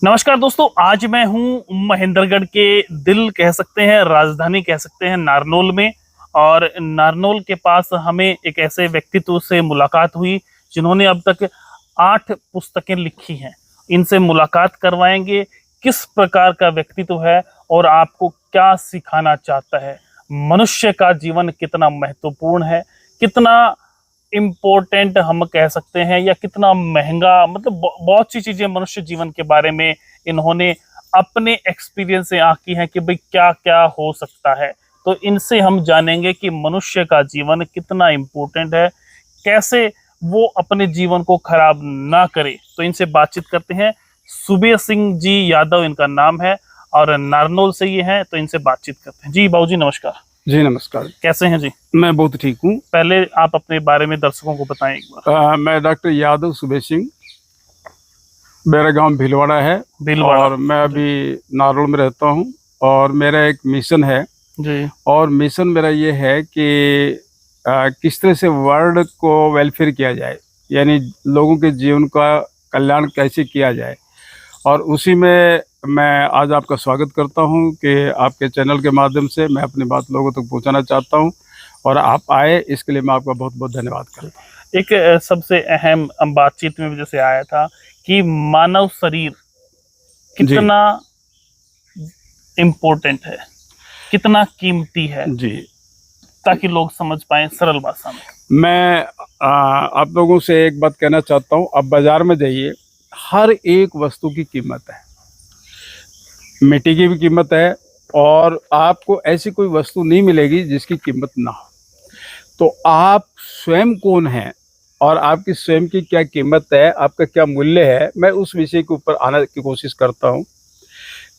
नमस्कार दोस्तों, आज मैं हूं महेंद्रगढ़ के दिल कह सकते हैं, राजधानी कह सकते हैं, नारनौल में। और नारनौल के पास हमें एक ऐसे व्यक्तित्व से मुलाकात हुई जिन्होंने अब तक 8 पुस्तकें लिखी हैं। इनसे मुलाकात करवाएंगे, किस प्रकार का व्यक्तित्व है और आपको क्या सिखाना चाहता है, मनुष्य का जीवन कितना महत्वपूर्ण है, कितना इम्पोर्टेंट हम कह सकते हैं, या कितना महंगा, मतलब बहुत सी चीजें मनुष्य जीवन के बारे में इन्होंने अपने एक्सपीरियंस से आंकी हैं कि भाई क्या क्या हो सकता है। तो इनसे हम जानेंगे कि मनुष्य का जीवन कितना इम्पोर्टेंट है, कैसे वो अपने जीवन को खराब ना करे। तो इनसे बातचीत करते हैं। सुबेर सिंह जी यादव इनका नाम है और नारनौल से ये हैं, तो इनसे बातचीत करते हैं। जी बाबूजी नमस्कार। जी नमस्कार। कैसे हैं जी? मैं बहुत ठीक हूँ। पहले आप अपने बारे में दर्शकों को बताएं एक बार। मैं डॉक्टर यादव सुबेर सिंह, मेरा गांव भीलवाड़ा है और मैं अभी नारनौल में रहता हूँ। और मेरा एक मिशन है जी। और मिशन मेरा ये है कि किस तरह से वर्ल्ड को वेलफेयर किया जाए, यानी लोगों के जीवन का कल्याण कैसे किया जाए। और उसी में मैं आज आपका स्वागत करता हूं कि आपके चैनल के माध्यम से मैं अपनी बात लोगों तक पहुंचाना चाहता हूं और आप आए, इसके लिए मैं आपका बहुत बहुत धन्यवाद करता हूं। एक सबसे अहम बातचीत में जैसे आया था कि मानव शरीर कितना इम्पोर्टेंट है, कितना कीमती है जी, ताकि लोग समझ पाए सरल भाषा में। मैं आप लोगों से एक बात कहना चाहता हूं। अब बाजार में जाइए, हर एक वस्तु की कीमत है, मिट्टी की भी कीमत है और आपको ऐसी कोई वस्तु नहीं मिलेगी जिसकी कीमत ना हो। तो आप स्वयं कौन हैं और आपकी स्वयं की क्या कीमत है, आपका क्या मूल्य है, मैं उस विषय के ऊपर आने की कोशिश करता हूं।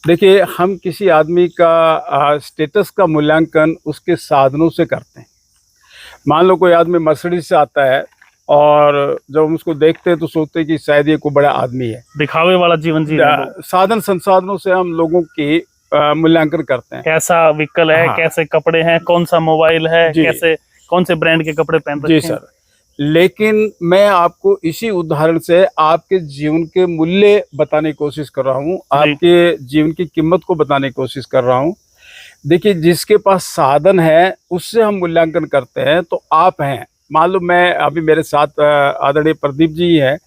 देखिए, हम किसी आदमी का स्टेटस का मूल्यांकन उसके साधनों से करते हैं। मान लो कोई आदमी मर्सिडीज से आता है और जब हम उसको देखते हैं तो सोचते हैं कि शायद ये कोई बड़ा आदमी है, दिखावे वाला जीवन जी रहे हैं। साधन संसाधनों से हम लोगों की मूल्यांकन करते हैं। कैसा व्हीकल है, कैसे कपड़े हैं, कौन सा मोबाइल है, कैसे कौन से ब्रांड के कपड़े पहन रखे हैं। जी सर। लेकिन मैं आपको इसी उदाहरण से आपके जीवन के मूल्य बताने की कोशिश कर रहा हूँ, आपके जीवन की कीमत को बताने की कोशिश कर रहा हूँ। देखिए, जिसके पास साधन है उससे हम मूल्यांकन करते हैं। तो आप हैं, मान लो मैं अभी मेरे साथ आदरणीय प्रदीप जी हैं,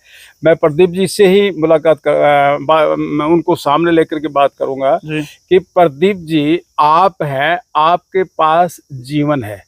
मैं प्रदीप जी से ही मुलाकात मैं उनको सामने लेकर के बात करूंगा कि प्रदीप जी आप हैं, आपके पास जीवन है,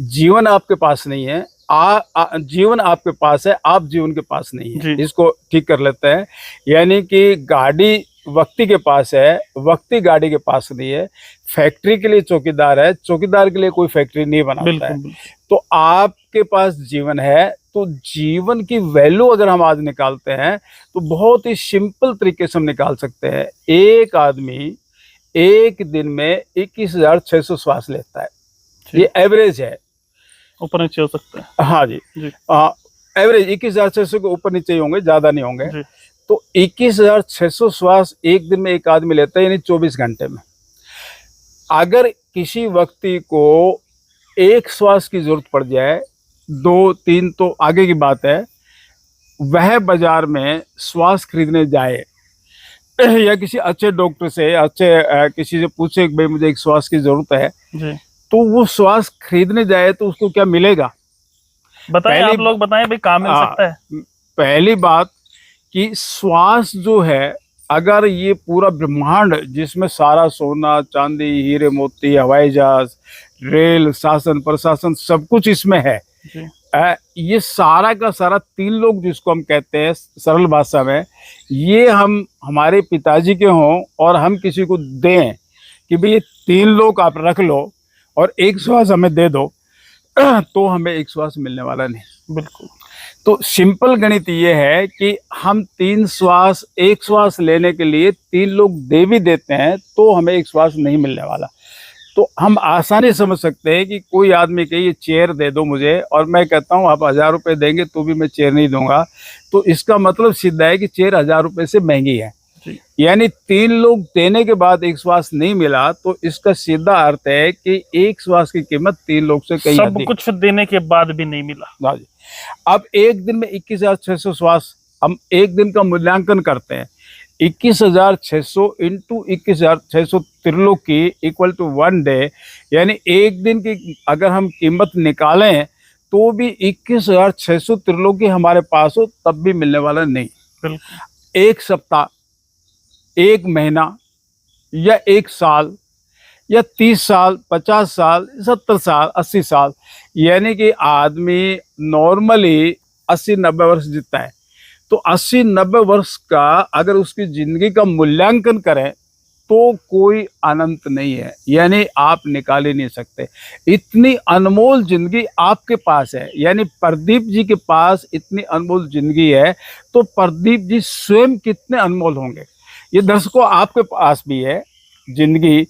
जीवन आपके पास नहीं है। जीवन आपके पास है, आप जीवन के पास नहीं है। इसको ठीक कर लेते हैं, यानी कि गाड़ी व्यक्ति के पास है, व्यक्ति गाड़ी के पास नहीं है। फैक्ट्री के लिए चौकीदार है, चौकीदार के लिए कोई फैक्ट्री नहीं बनाता है। तो आपके पास जीवन है। तो जीवन की वैल्यू अगर हम आज निकालते हैं तो बहुत ही सिंपल तरीके से हम निकाल सकते हैं। एक आदमी एक दिन में 21,600 श्वास लेता है, ये एवरेज है। ऊपर नीचे हो सकता है। हाँ जी, एवरेज 21,600 के ऊपर नीचे ही होंगे, ज्यादा नहीं होंगे। तो 21,600 श्वास एक दिन में एक आदमी लेता है, यानी 24 घंटे में। अगर किसी व्यक्ति को एक श्वास की जरूरत पड़ जाए, 2-3 तो आगे की बात है, वह बाजार में श्वास खरीदने जाए या किसी अच्छे डॉक्टर से, किसी से पूछे कि भाई मुझे एक श्वास की जरूरत है जी, तो वो श्वास खरीदने जाए तो उसको क्या मिलेगा? बताएं, आप लोग बताएं भाई, कहाँ मिल सकता है? पहली बात कि श्वास जो है, अगर ये पूरा ब्रह्मांड जिसमें सारा सोना चांदी हीरे मोती हवाई जहाज रेल शासन प्रशासन सब कुछ इसमें है, ये सारा का सारा 3 लोग जिसको हम कहते हैं सरल भाषा में, ये हम हमारे पिताजी के हों और हम किसी को दें कि भाई ये 3 लोग आप रख लो और एक श्वास हमें दे दो, तो हमें एक श्वास मिलने वाला नहीं। बिल्कुल। तो सिंपल गणित ये है कि हम 3 श्वास, एक श्वास लेने के लिए 3 लोग दे भी देते हैं तो हमें एक श्वास नहीं मिलने वाला। तो हम आसानी समझ सकते हैं कि कोई आदमी कहे ये चेयर दे दो मुझे, और मैं कहता हूँ आप 1000 रुपये देंगे तो भी मैं चेयर नहीं दूंगा, तो इसका मतलब सीधा है कि चेयर 1000 रुपये से महंगी है। यानी 3 लोग देने के बाद एक श्वास नहीं मिला, तो इसका सीधा अर्थ है कि एक श्वास की कीमत 3 लोग से कहीं सब कुछ देने के बाद भी नहीं मिला। अब एक दिन में 21,600 श्वास, हम एक दिन का मूल्यांकन करते हैं। 21,600 इंटू 21,600 त्रिलोकी इक्वल टू 1 डे, यानी एक दिन की अगर हम कीमत निकालें तो भी 21,600 त्रिलोकी हमारे पास हो तब भी मिलने वाला नहीं। बिल्कुल। एक सप्ताह, एक महीना या एक साल या 30 साल, 50 साल, 70 साल, 80 साल, यानी कि आदमी नॉर्मली 80-90 वर्ष जीता है। तो 80-90 वर्ष का अगर उसकी जिंदगी का मूल्यांकन करें तो कोई अनंत नहीं है, यानी आप निकाल ही नहीं सकते। इतनी अनमोल जिंदगी आपके पास है, यानी प्रदीप जी के पास इतनी अनमोल जिंदगी है, तो प्रदीप जी स्वयं कितने अनमोल होंगे। ये दर्शकों आपके पास भी है जिंदगी।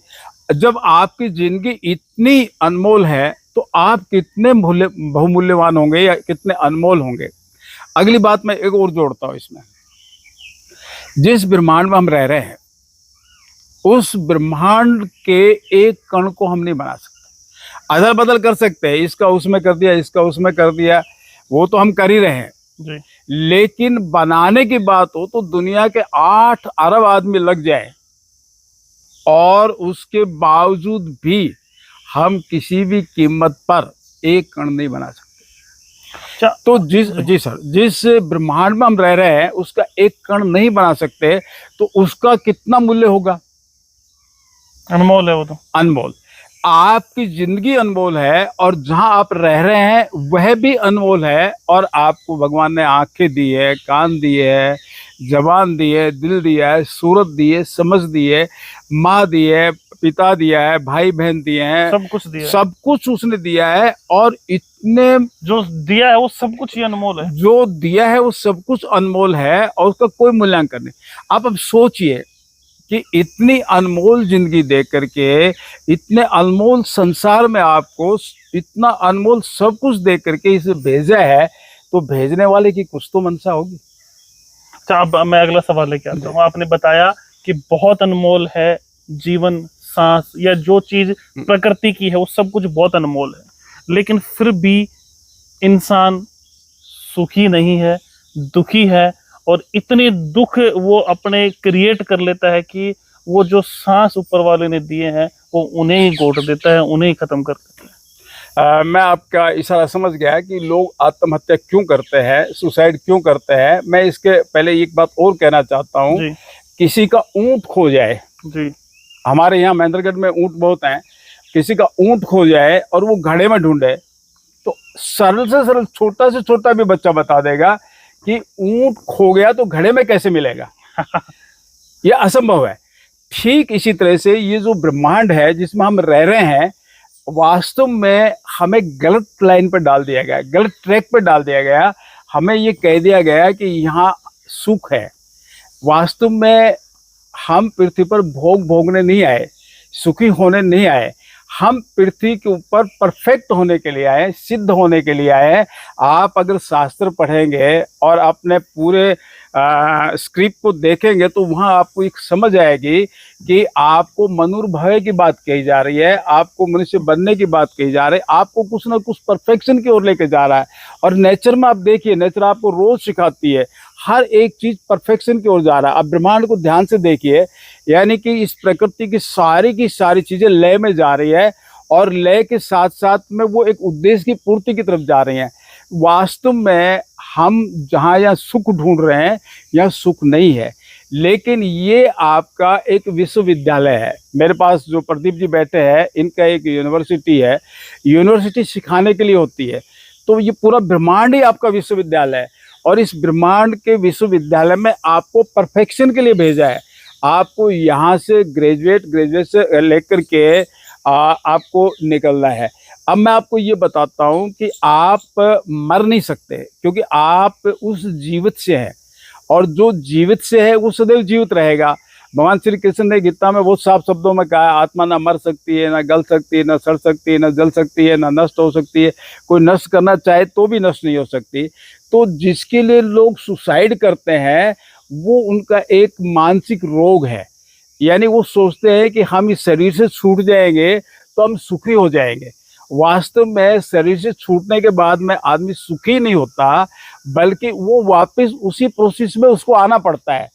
जब आपकी जिंदगी इतनी अनमोल है तो आप कितने बहुमूल्यवान होंगे या कितने अनमोल होंगे। अगली बात मैं एक और जोड़ता हूं इसमें, जिस ब्रह्मांड में हम रह रहे हैं उस ब्रह्मांड के एक कण को हम नहीं बना सकते, अदल बदल कर सकते हैं, इसका उसमें कर दिया, इसका उसमें कर दिया, वो तो हम कर ही रहे हैं जी। लेकिन बनाने की बात हो तो दुनिया के 8 अरब आदमी लग जाए और उसके बावजूद भी हम किसी भी कीमत पर एक कण नहीं बना सकते। तो जिस ब्रह्मांड में हम रह रहे हैं उसका एक कण नहीं बना सकते, तो उसका कितना मूल्य होगा। अनमोल है वो तो। अनमोल। आपकी जिंदगी अनमोल है और जहां आप रह रहे हैं वह भी अनमोल है, और आपको भगवान ने आंखें दी है, कान दिए है, जबान दी है, दिल दिया है, सूरत दी है, समझ दी है, माँ दी है, पिता दिया है, भाई बहन दिए हैं, सब कुछ दिया है। सब कुछ उसने दिया है। और इतने जो दिया है वो सब कुछ ही अनमोल है। जो दिया है वो सब कुछ अनमोल है और उसका कोई मूल्यांकन नहीं। आप अब सोचिए कि इतनी अनमोल जिंदगी दे करके, इतने अनमोल संसार में आपको इतना अनमोल सब कुछ दे करके इसे भेजा है, तो भेजने वाले की कुछ तो मंशा होगी। अच्छा, अब मैं अगला सवाल लेके आता हूँ। आपने बताया कि बहुत अनमोल है जीवन, सांस या जो चीज प्रकृति की है वो सब कुछ बहुत अनमोल है, लेकिन फिर भी इंसान सुखी नहीं है, दुखी है, और इतने दुख वो अपने क्रिएट कर लेता है कि वो जो सांस ऊपर वाले ने दिए हैं वो उन्हें ही गोट देता है, उन्हें ही खत्म कर देता है। मैं आपका इशारा समझ गया कि लोग आत्महत्या क्यों करते हैं, सुसाइड क्यों करते हैं। मैं इसके पहले एक बात और कहना चाहता हूँ, किसी का ऊंट खो जाए जी। हमारे यहाँ महेंद्रगढ़ में ऊंट बहुत हैं, किसी का ऊंट खो जाए और वो घड़े में ढूंढे तो सरल से सरल छोटा से छोटा भी बच्चा बता देगा कि ऊंट खो गया तो घड़े में कैसे मिलेगा। यह असंभव है। ठीक इसी तरह से ये जो ब्रह्मांड है जिसमें हम रह रहे हैं, वास्तव में हमें गलत लाइन पर डाल दिया गया, गलत ट्रैक पर डाल दिया गया। हमें ये कह दिया गया कि यहाँ सुख है। वास्तव में हम पृथ्वी पर भोग भोगने नहीं आए, सुखी होने नहीं आए। हम पृथ्वी के ऊपर परफेक्ट होने के लिए आए, सिद्ध होने के लिए आए। आप अगर शास्त्र पढ़ेंगे और अपने पूरे स्क्रिप्ट को देखेंगे तो वहाँ आपको एक समझ आएगी कि आपको मनुर्भव की बात कही जा रही है, आपको मनुष्य बनने की बात कही जा रही है, आपको कुछ ना कुछ परफेक्शन की ओर लेके जा रहा है। और नेचर में आप देखिए, नेचर आपको रोज सिखाती है, हर एक चीज परफेक्शन की ओर जा रहा है। आप ब्रह्मांड को ध्यान से देखिए, यानी कि इस प्रकृति की सारी चीजें लय में जा रही है और लय के साथ साथ में वो एक उद्देश्य की पूर्ति की तरफ जा रही हैं। वास्तव में हम जहाँ यहाँ सुख ढूंढ रहे हैं, यह सुख नहीं है, लेकिन ये आपका एक विश्वविद्यालय है। मेरे पास जो प्रदीप जी बैठे हैं, इनका एक यूनिवर्सिटी है। यूनिवर्सिटी सिखाने के लिए होती है, तो ये पूरा ब्रह्मांड ही आपका विश्वविद्यालय है। और इस ब्रह्मांड के विश्वविद्यालय में आपको परफेक्शन के लिए भेजा है। आपको यहाँ से ग्रेजुएट से लेकर के आपको निकलना है। अब मैं आपको ये बताता हूँ कि आप मर नहीं सकते, क्योंकि आप उस जीवित से हैं, और जो जीवित से है वो सदैव जीवित रहेगा। भगवान श्री कृष्ण ने गीता में बहुत साफ शब्दों में कहा, आत्मा ना मर सकती है, ना गल सकती है, ना सड़ सकती है, ना जल सकती है, ना नष्ट हो सकती है। कोई नष्ट करना चाहे तो भी नष्ट नहीं हो सकती। तो जिसके लिए लोग सुसाइड करते हैं वो उनका एक मानसिक रोग है, यानी वो सोचते हैं कि हम इस शरीर से छूट जाएंगे तो हम सुखी हो जाएंगे। वास्तव में शरीर से छूटने के बाद में आदमी सुखी नहीं होता, बल्कि वो वापस उसी प्रोसेस में उसको आना पड़ता है।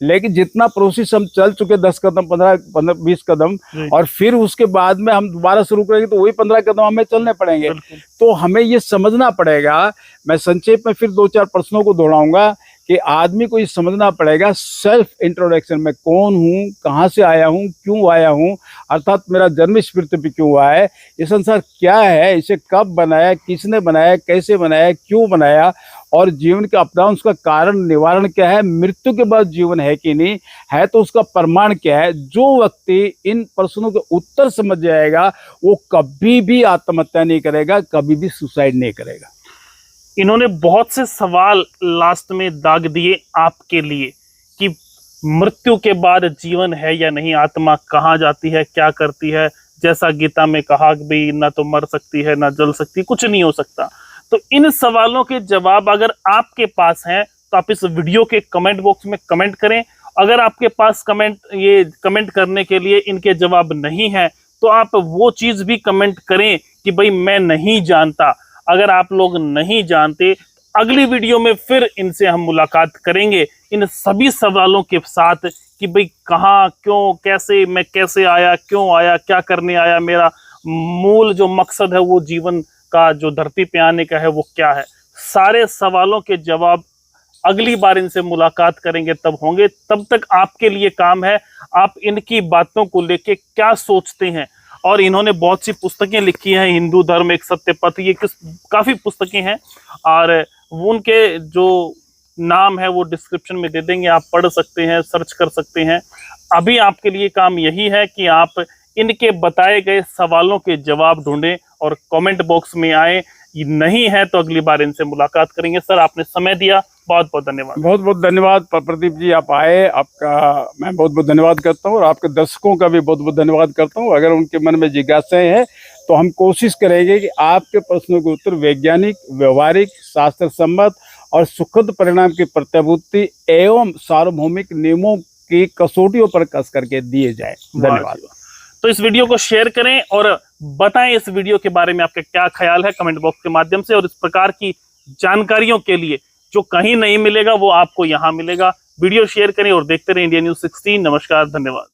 लेकिन जितना प्रोसेस हम चल चुके 10 कदम 15-20 कदम, जी। और फिर उसके बाद में हम दोबारा शुरू करेंगे तो वही 15 कदम हमें चलने पड़ेंगे। बिल्कुल। तो हमें ये समझना पड़ेगा, मैं संक्षेप में फिर 2-4 प्रश्नों को दोहराऊंगा कि आदमी को ये समझना पड़ेगा सेल्फ इंट्रोडक्शन, मैं कौन हूँ, कहाँ से आया हूँ, क्यों आया हूँ, अर्थात मेरा जन्म इस पृथ्वी पे क्यों हुआ है, ये संसार क्या है, इसे कब बनाया, किसने बनाया, कैसे बनाया, क्यों बनाया, और जीवन के अप डाउन्स का कारण निवारण क्या है, मृत्यु के बाद जीवन है कि नहीं है, तो उसका प्रमाण क्या है। जो व्यक्ति इन प्रश्नों के उत्तर समझ जाएगा वो कभी भी आत्महत्या नहीं करेगा, कभी भी सुसाइड नहीं करेगा। इन्होंने बहुत से सवाल लास्ट में दाग दिए आपके लिए कि मृत्यु के बाद जीवन है या नहीं, आत्मा कहाँ जाती है, क्या करती है। जैसा गीता में कहा भी ना तो मर सकती है ना जल सकती, कुछ नहीं हो सकता। तो इन सवालों के जवाब अगर आपके पास हैं तो आप इस वीडियो के कमेंट बॉक्स में कमेंट करें। अगर आपके पास कमेंट करने के लिए इनके जवाब नहीं है तो आप वो चीज भी कमेंट करें कि भाई मैं नहीं जानता। अगर आप लोग नहीं जानते, अगली वीडियो में फिर इनसे हम मुलाकात करेंगे इन सभी सवालों के साथ कि भाई कहाँ, क्यों, कैसे, मैं कैसे आया, क्यों आया, क्या करने आया, मेरा मूल जो मकसद है वो जीवन का जो धरती पे आने का है वो क्या है। सारे सवालों के जवाब अगली बार इनसे मुलाकात करेंगे तब होंगे। तब तक आपके लिए काम है, आप इनकी बातों को लेके क्या सोचते हैं। और इन्होंने बहुत सी पुस्तकें लिखी हैं, हिंदू धर्म एक सत्य पथ, ये काफ़ी पुस्तकें हैं और वो उनके जो नाम है वो डिस्क्रिप्शन में दे देंगे, आप पढ़ सकते हैं, सर्च कर सकते हैं। अभी आपके लिए काम यही है कि आप इनके बताए गए सवालों के जवाब ढूंढें और कमेंट बॉक्स में आए। नहीं है तो अगली बार इनसे मुलाकात करेंगे। सर, आपने समय दिया, बहुत बहुत धन्यवाद। बहुत बहुत धन्यवाद प्रदीप जी, आप आए, आपका मैं बहुत बहुत धन्यवाद करता हूँ और आपके दर्शकों का भी बहुत बहुत धन्यवाद करता हूँ। अगर उनके मन में जिज्ञासाएं हैं तो हम कोशिश करेंगे कि आपके प्रश्नों के उत्तर वैज्ञानिक, व्यवहारिक, शास्त्र सम्मत और सुखद परिणाम की प्रत्याभूति एवं सार्वभौमिक नियमों की कसौटियों पर कस करके दिए जाए। धन्यवाद। तो इस वीडियो को शेयर करें और बताएं इस वीडियो के बारे में आपका क्या ख्याल है कमेंट बॉक्स के माध्यम से। और इस प्रकार की जानकारियों के लिए जो कहीं नहीं मिलेगा वो आपको यहाँ मिलेगा। वीडियो शेयर करें और देखते रहे इंडिया न्यूज़ 16। नमस्कार, धन्यवाद।